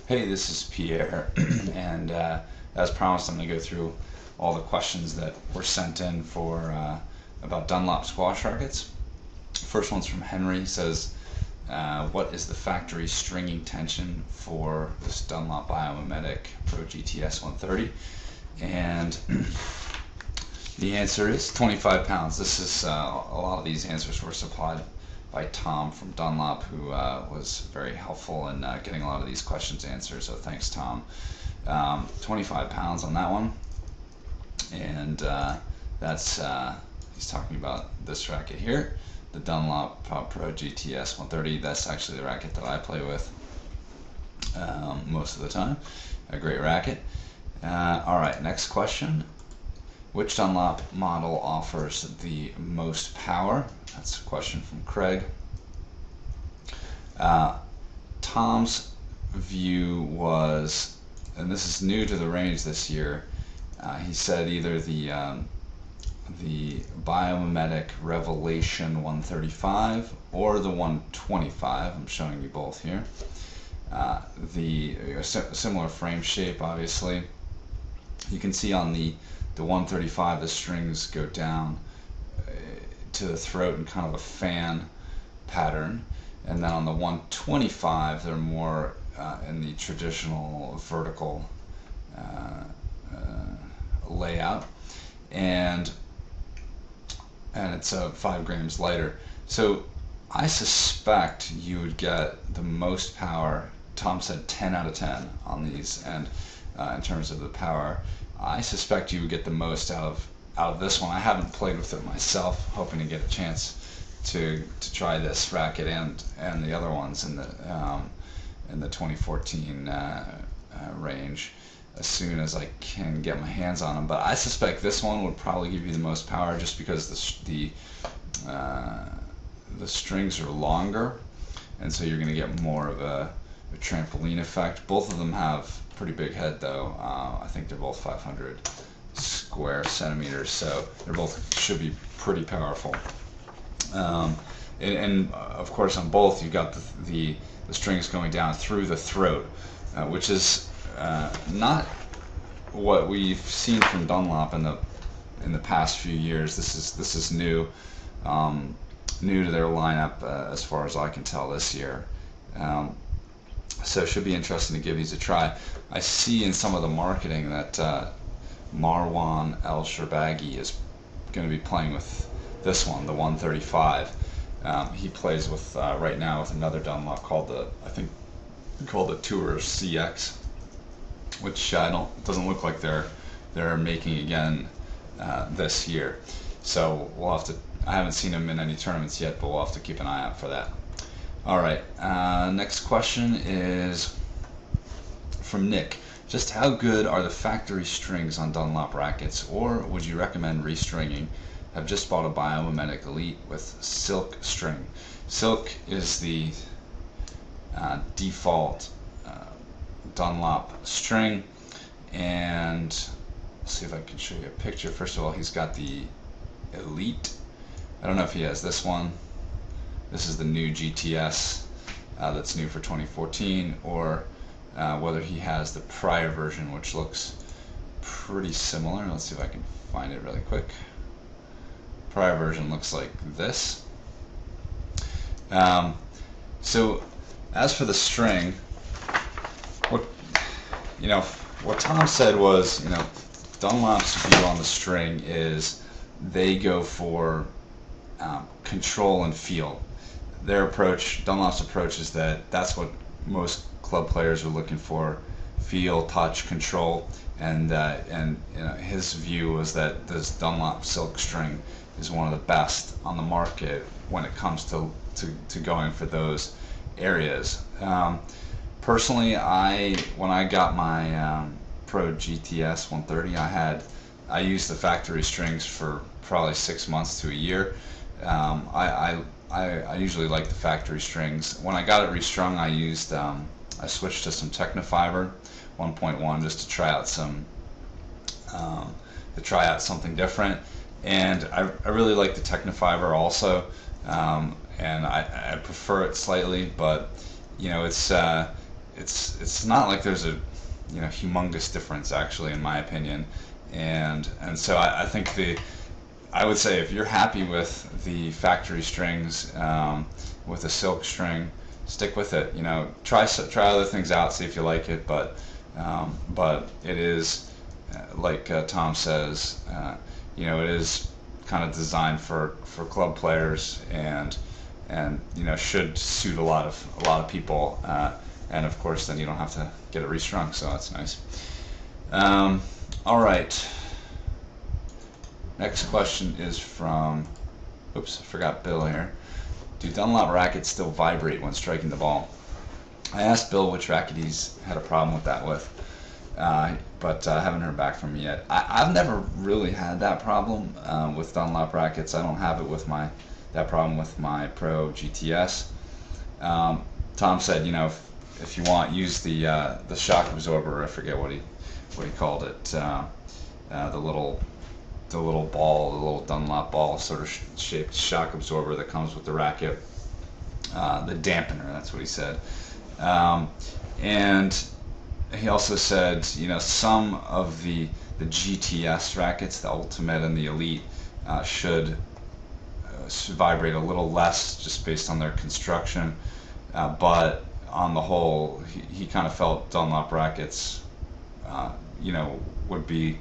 Hey, this is Pierre, and as promised, I'm going to go through all the questions that were sent in for about Dunlop squash rackets. First one's from Henry. He says, "What is the factory stringing tension for this Dunlop Biomimetic Pro GTS 130?" And the answer is 25 pounds. This is a lot of these answers were supplied by Tom from Dunlop, who was very helpful in getting a lot of these questions answered. So thanks, Tom. 25 pounds on that one, and that's he's talking about this racket here, the Dunlop Pro GTS 130. That's actually the racket that I play with most of the time. A great racket. All right, next question. Which Dunlop model offers the most power? That's a question from Craig. Tom's view was, and this is new to the range this year, he said either the Biomimetic Revelation 135 or the 125. I'm showing you both here. Similar frame shape, obviously. You can see on the 135 the strings go down to the throat in kind of a fan pattern, and then on the 125 they're more in the traditional vertical layout, and it's 5 grams lighter. So I suspect you would get the most power. Tom said 10 out of 10 on these, and in terms of the power, I suspect you would get the most out of this one. I haven't played with it myself, hoping to get a chance to try this racket and the other ones in the 2014 range as soon as I can get my hands on them. But I suspect this one would probably give you the most power, just because the strings are longer, and so you're going to get more of a trampoline effect. Both of them have pretty big head, though. I think they're both 500 square centimeters, so they both should be pretty powerful. And of course, on both you've got the strings going down through the throat, which is not what we've seen from Dunlop in the past few years. This is new to their lineup, as far as I can tell this year. So it should be interesting to give these a try. I see in some of the marketing that Marwan El Sherbagi is going to be playing with this one, the 135. He plays with right now with another Dunlop called the Tour CX, which doesn't look like they're making again this year. So we'll have to. I haven't seen him in any tournaments yet, but we'll have to keep an eye out for that. All right, next question is from Nick. Just how good are the factory strings on Dunlop rackets, or would you recommend restringing? I've just bought a Biomimetic Elite with silk string. Silk is the default Dunlop string, and let's see if I can show you a picture. First of all, he's got the Elite. I don't know if he has this one. This is the new GTS that's new for 2014, or whether he has the prior version, which looks pretty similar. Let's see if I can find it really quick. Prior version looks like this. So as for the string, what Tom said was, Dunlop's view on the string is they go for control and feel. Dunlop's approach is that's what most club players are looking for: feel, touch, control. And his view was that this Dunlop silk string is one of the best on the market when it comes to going for those areas. Personally, when I got my Pro GTS 130, I used the factory strings for probably 6 months to a year. I usually like the factory strings. When I got it restrung, I switched to some Technofiber 1.1 just to try out something different. And I really like the Technofiber also, and I prefer it slightly, but it's it's not like there's a humongous difference actually, in my opinion. And so I think I would say if you're happy with the factory strings, with a silk string, stick with it. Try other things out, see if you like it. But it is, like Tom says, it is kind of designed for club players, and should suit a lot of people. And of course, then you don't have to get it restrung, so that's nice. All right. Next question is from, oops, I forgot Bill here. Do Dunlop rackets still vibrate when striking the ball? I asked Bill which racket he's had a problem with that with, but I haven't heard back from him yet. I've never really had that problem with Dunlop rackets. I don't have it with that problem with my Pro GTS. Tom said, if you want, use the shock absorber. I forget what he called it. The little ball, the little Dunlop ball sort of shaped shock absorber that comes with the racket. The dampener, that's what he said. And he also said, some of the GTS rackets, the Ultimate and the Elite, should vibrate a little less just based on their construction. But on the whole, he kind of felt Dunlop rackets, would be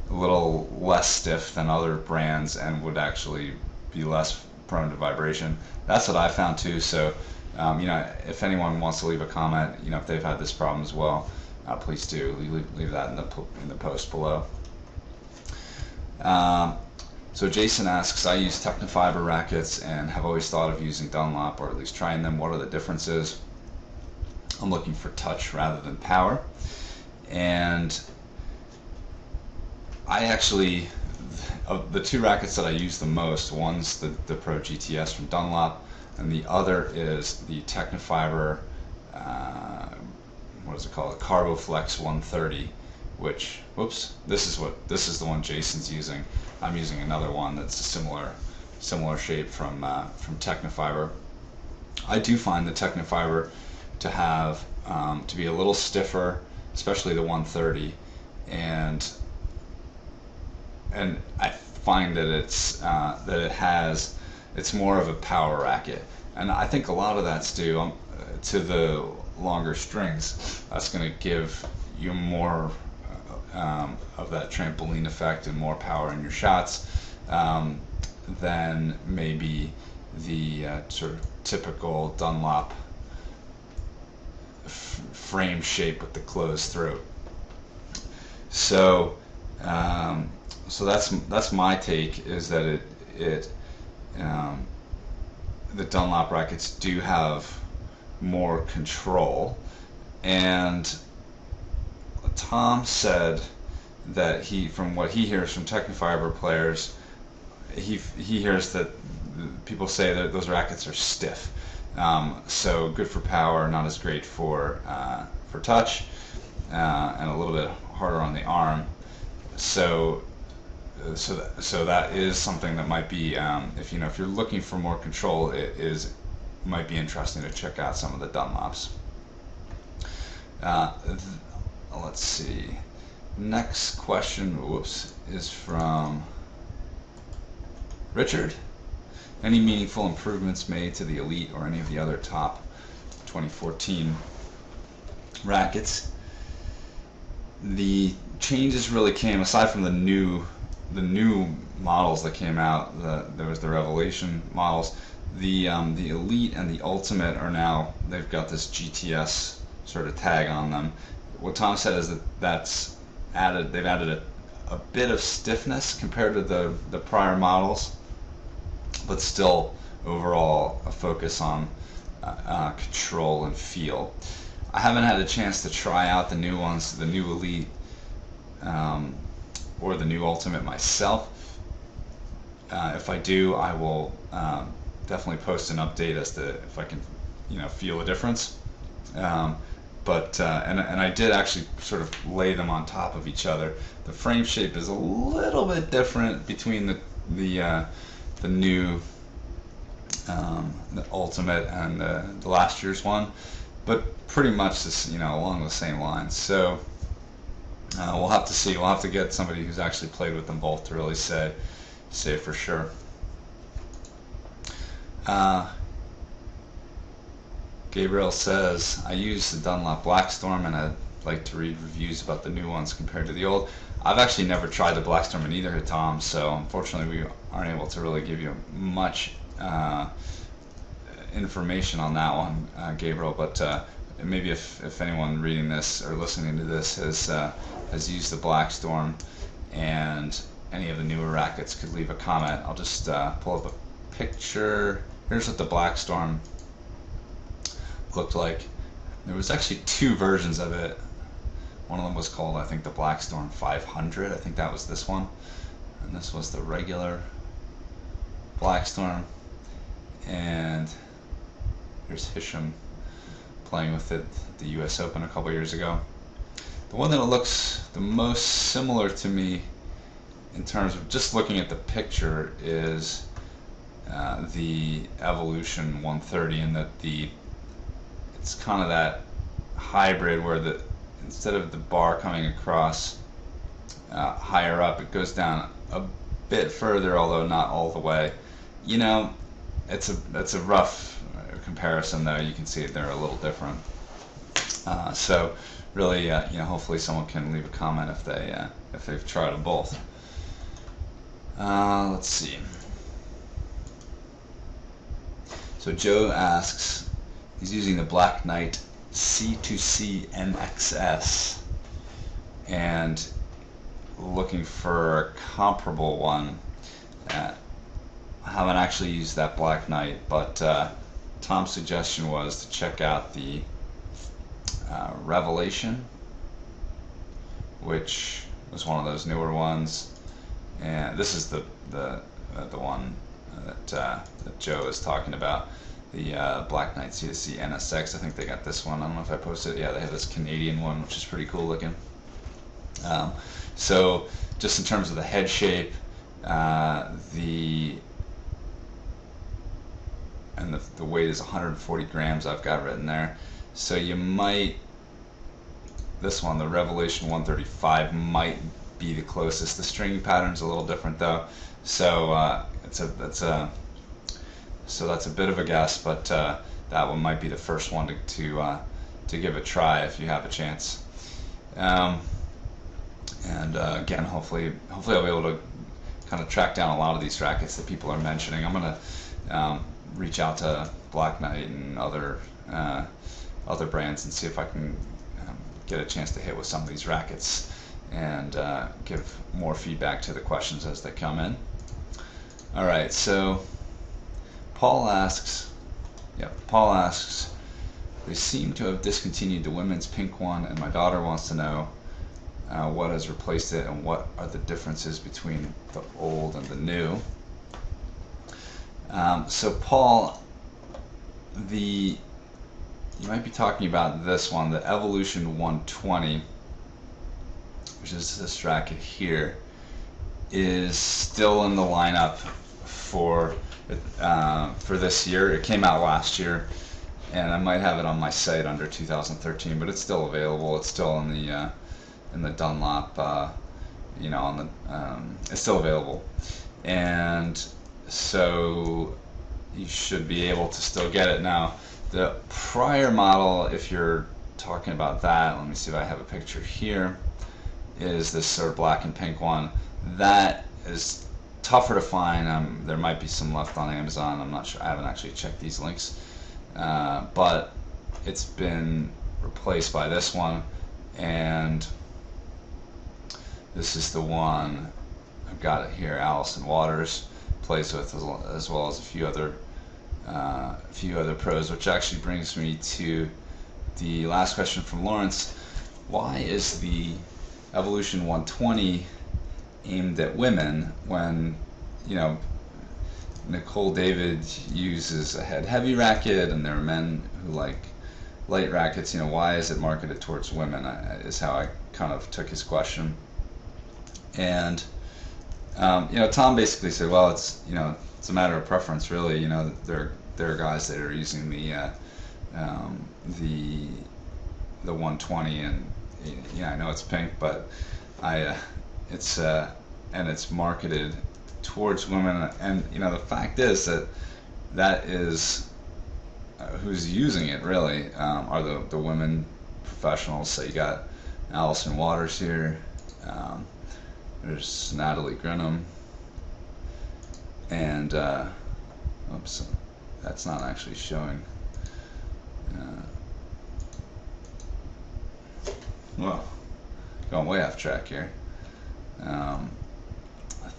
a little less stiff than other brands and would actually be less prone to vibration. That's what I found too. So, if anyone wants to leave a comment, if they've had this problem as well, please do leave that in the post below. So Jason asks, I use Technofiber rackets and have always thought of using Dunlop, or at least trying them. What are the differences? I'm looking for touch rather than power. And I actually, of the two rackets that I use the most, one's the Pro GTS from Dunlop, and the other is the Technofiber, what is it called? Carboflex 130, which, whoops, this is the one Jason's using. I'm using another one that's a similar shape from Technofiber. I do find the Technofiber to have to be a little stiffer, especially the 130, and I find that it's more of a power racket, and I think a lot of that's due to the longer strings. That's going to give you more of that trampoline effect and more power in your shots than maybe the sort of typical Dunlop frame shape with the closed throat. So that's my take, is that the Dunlop rackets do have more control, and Tom said that from what he hears from Technofiber players, he hears that people say that those rackets are stiff. So good for power, not as great for touch, and a little bit harder on the arm. So that is something that might be, if you're looking for more control, might be interesting to check out some of the Dunlops. Let's see. Next question, is from Richard. Any meaningful improvements made to the Elite or any of the other top 2014 rackets? The changes really came, aside from the new models that came out. There was the Revelation models. The Elite and the Ultimate are now, they've got this GTS sort of tag on them. What Tom said is they've added a bit of stiffness compared to the prior models, but still overall a focus on control and feel. I haven't had a chance to try out the new ones, the new Elite or the new Ultimate myself. If I do, I will definitely post an update as to if I can feel a difference. But I did actually sort of lay them on top of each other. The frame shape is a little bit different between the new the Ultimate and the last year's one, but pretty much this, along the same lines. So we'll have to see. We'll have to get somebody who's actually played with them both to really say for sure. Gabriel says, I use the Dunlop Blackstorm and I'd like to read reviews about the new ones compared to the old. I've actually never tried the Blackstorm in either, Tom, so unfortunately we aren't able to really give you much information on that one, Gabriel, but maybe if anyone reading this or listening to this has used the Blackstorm and any of the newer rackets could leave a comment. I'll just pull up a picture. Here's what the Blackstorm looked like. There was actually two versions of it. One of them was called, I think, the Blackstorm 500. I think that was this one. And this was the regular Blackstorm. And here's Hisham playing with it at the US Open a couple years ago. The one that looks the most similar to me in terms of just looking at the picture is the Evolution 130, and that it's kind of that hybrid where instead of the bar coming across higher up, it goes down a bit further, although not all the way. It's a rough comparison, though. You can see they're a little different. So really, hopefully someone can leave a comment if they've tried them both. Let's see. So Joe asks, he's using the Black Knight C2C NXS and looking for a comparable one. I haven't actually used that Black Knight, but Tom's suggestion was to check out the Revelation, which was one of those newer ones, and this is the one that Joe is talking about, the Black Knight C2C NSX. I think they got this one. I don't know if I posted it. Yeah, they have this Canadian one, which is pretty cool looking. So just in terms of the head shape, the weight is 140 grams, I've got written there. So you might, this one, the Revelation 135, might be the closest. The string pattern's a little different though, so that's a bit of a guess, but that one might be the first one to give a try if you have a chance. Again, hopefully I'll be able to kind of track down a lot of these rackets that people are mentioning. I'm gonna reach out to Black Knight and other brands and see if I can get a chance to hit with some of these rackets and give more feedback to the questions as they come in. All right, so Paul asks, they seem to have discontinued the women's pink one, and my daughter wants to know what has replaced it and what are the differences between the old and the new. So Paul, you might be talking about this one, the Evolution 120, which is this racket here, is still in the lineup for this year. It came out last year, and I might have it on my site under 2013, but it's still available. It's still in the Dunlop, it's still available, and so you should be able to still get it now. The prior model, if you're talking about that, let me see if I have a picture here, is this sort of black and pink one. That is tougher to find. There might be some left on Amazon. I'm not sure. I haven't actually checked these links, but it's been replaced by this one, and this is the one. I've got it here. Allison Waters plays with, as well as a few other pros, which actually brings me to the last question from Lawrence. Why is the Evolution 120 aimed at women when, Nicole David uses a head-heavy racket and there are men who like light rackets? Why is it marketed towards women, is how I kind of took his question. And Tom basically said, well, it's a matter of preference, really. There are guys that are using the the 120, and yeah, I know it's pink, but it's and it's marketed towards women, and the fact is that is who's using it really, are the women professionals. So you got Allison Waters here, there's Natalie Grinham, and oops, that's not actually showing. Well, going way off track here. I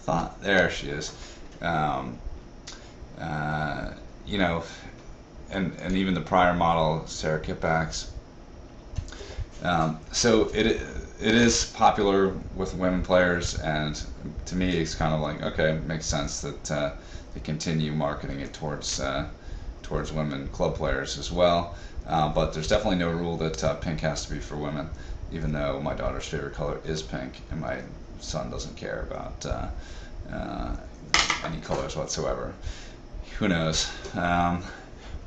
thought there she is. You know, and even the prior model, Sarah Kippax. So it is popular with women players, and to me, it's kind of like, okay, it makes sense that they continue marketing it towards women club players as well. But there's definitely no rule that pink has to be for women, even though my daughter's favorite color is pink, and my son doesn't care about any colors whatsoever. Who knows?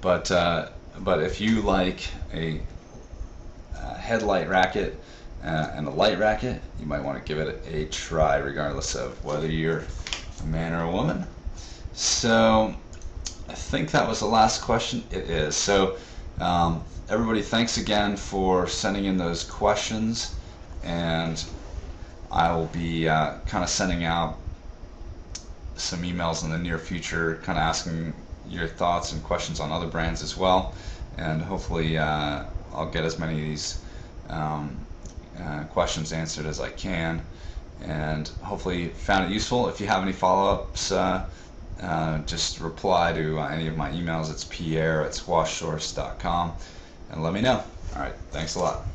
But if you like a headlight racket and a light racket, you might want to give it a try, regardless of whether you're a man or a woman. So I think that was the last question. It is. So everybody, thanks again for sending in those questions, and I will be kind of sending out some emails in the near future, kind of asking your thoughts and questions on other brands as well, and hopefully I'll get as many of these questions answered as I can, and hopefully found it useful. If you have any follow-ups, just reply to any of my emails. It's pierre@squashsource.com, and let me know. All right, thanks a lot.